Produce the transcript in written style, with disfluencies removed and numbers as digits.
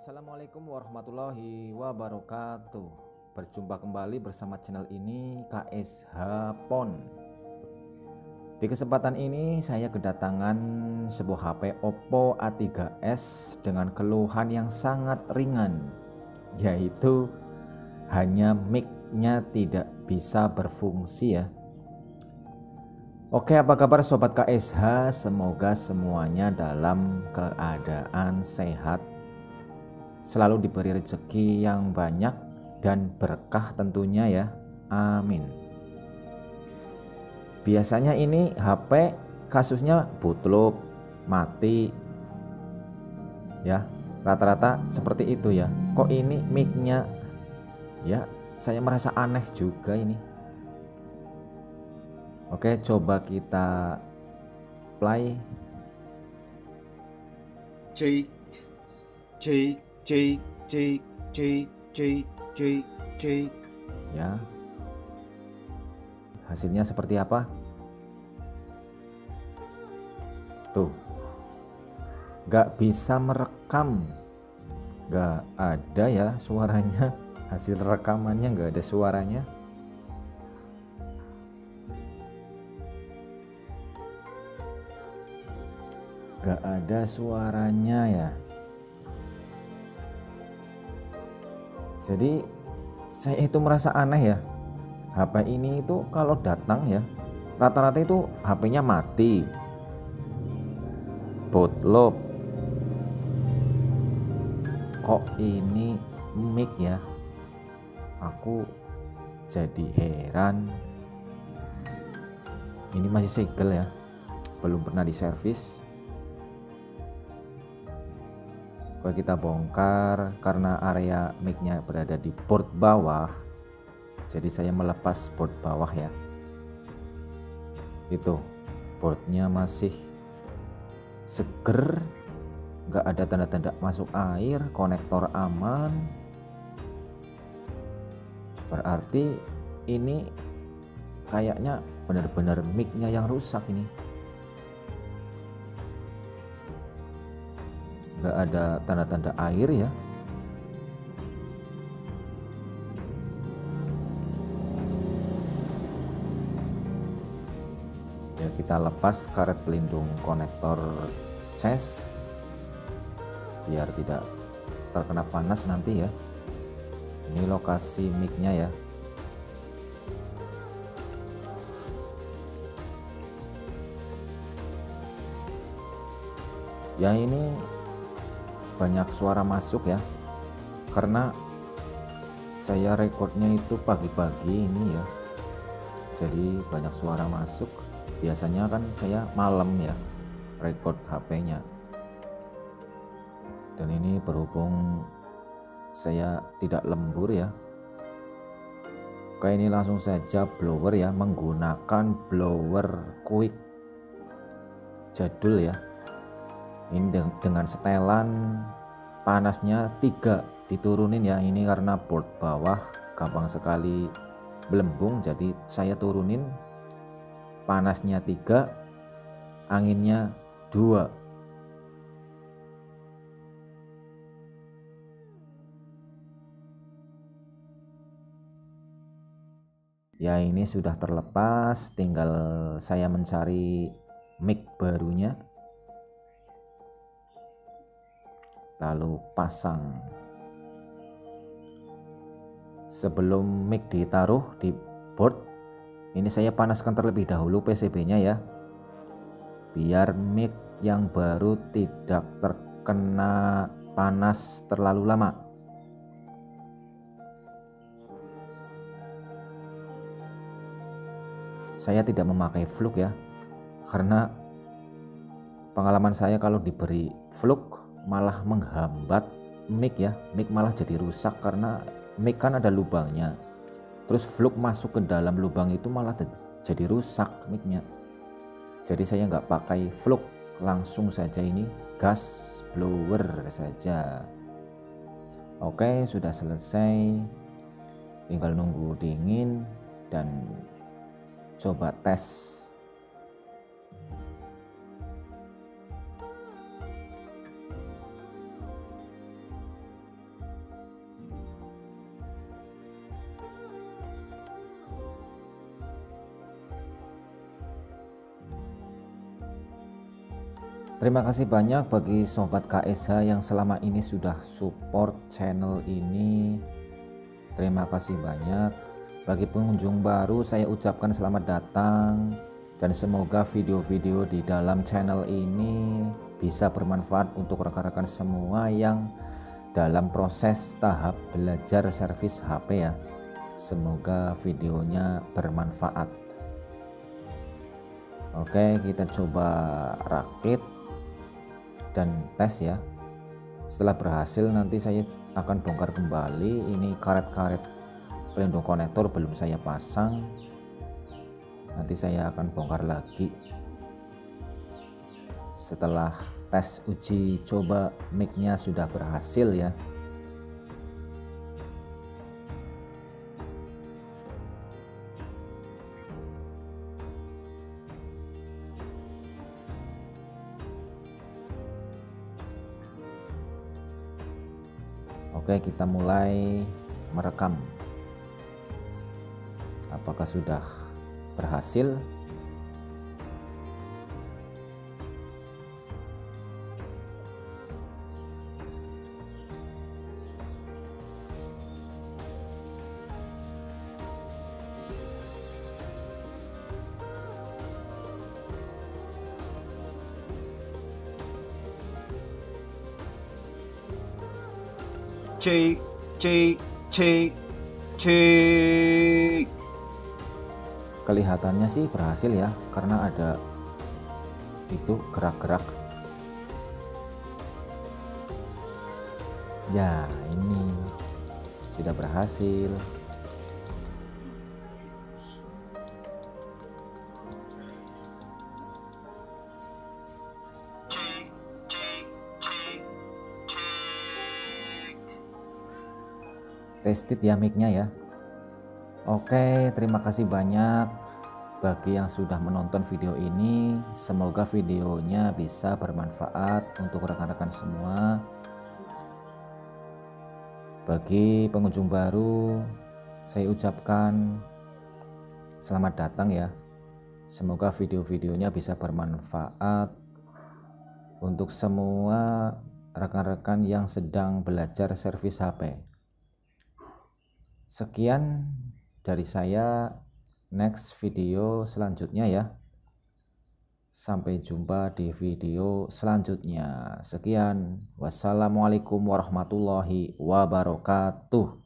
Assalamualaikum warahmatullahi wabarakatuh. Berjumpa kembali bersama channel ini KSH Pon. Di kesempatan ini saya kedatangan sebuah HP Oppo A3s dengan keluhan yang sangat ringan, yaitu hanya mic-nya tidak bisa berfungsi ya. Oke, apa kabar sobat KSH? Semoga semuanya dalam keadaan sehat, selalu diberi rezeki yang banyak dan berkah tentunya ya, amin. Biasanya ini HP kasusnya bootloop, mati ya, rata-rata seperti itu ya. Kok ini mic-nya ya, saya merasa aneh juga ini. Oke, coba kita play. Cek, cek, cek, cek, cek, cek, cek, cek. Ya, hasilnya seperti apa? Tuh, gak bisa merekam, gak ada ya suaranya. Hasil rekamannya gak ada suaranya. Gak ada suaranya ya. Jadi saya itu merasa aneh ya. HP ini itu kalau datang ya, rata-rata itu HP-nya mati, bootloop. Kok ini mic ya? Aku jadi heran. Ini masih segel ya, belum pernah diservis. Kalau kita bongkar, karena area mic-nya berada di board bawah, jadi saya melepas board bawah ya. Itu boardnya masih seger, nggak ada tanda-tanda masuk air, konektor aman. Berarti ini kayaknya benar-benar mic-nya yang rusak ini. Nggak ada tanda-tanda air ya. Ya, kita lepas karet pelindung konektor cas biar tidak terkena panas nanti ya. Ini lokasi mic-nya ya. Ya, ini banyak suara masuk ya, karena saya rekodnya itu pagi-pagi ini ya, jadi banyak suara masuk. Biasanya kan saya malam ya record HP-nya, dan ini berhubung saya tidak lembur ya, kayak ini langsung saja blower ya, menggunakan blower quick jadul ya. Ini dengan setelan panasnya 3 diturunin ya. Ini karena board bawah gampang sekali belembung, jadi saya turunin panasnya 3, anginnya 2. Ya, ini sudah terlepas, tinggal saya mencari mic barunya lalu pasang. Sebelum mic ditaruh di board, ini saya panaskan terlebih dahulu PCB-nya ya, biar mic yang baru tidak terkena panas terlalu lama. Saya tidak memakai flux ya, karena pengalaman saya kalau diberi flux malah menghambat mic ya. Mic malah jadi rusak, karena mic kan ada lubangnya, terus flux masuk ke dalam lubang itu malah jadi rusak mic-nya. Jadi saya nggak pakai flux, langsung saja ini gas blower saja. Oke, sudah selesai, tinggal nunggu dingin dan coba tes. Terima kasih banyak bagi sobat KSH yang selama ini sudah support channel ini. Terima kasih banyak. Bagi pengunjung baru saya ucapkan selamat datang, dan semoga video-video di dalam channel ini bisa bermanfaat untuk rekan-rekan semua yang dalam proses tahap belajar servis HP ya. Semoga videonya bermanfaat. Oke, kita coba rakit dan tes ya. Setelah berhasil nanti saya akan bongkar kembali. Ini karet-karet pelindung konektor belum saya pasang, nanti saya akan bongkar lagi setelah tes uji coba mic-nya sudah berhasil ya. Oke, kita mulai merekam. Apakah sudah berhasil? Cek, cek, cek, cek. Kelihatannya sih berhasil ya, karena ada itu gerak-gerak. Ya, ini sudah berhasil. Cek, cek, cek, cek. Tested ya mic-nya ya. Oke, terima kasih banyak bagi yang sudah menonton video ini. Semoga videonya bisa bermanfaat untuk rekan-rekan semua. Bagi pengunjung baru, saya ucapkan selamat datang ya. Semoga video-videonya bisa bermanfaat untuk semua rekan-rekan yang sedang belajar servis HP. Sekian dari saya, next video selanjutnya ya. Sampai jumpa di video selanjutnya. Sekian, wassalamualaikum warahmatullahi wabarakatuh.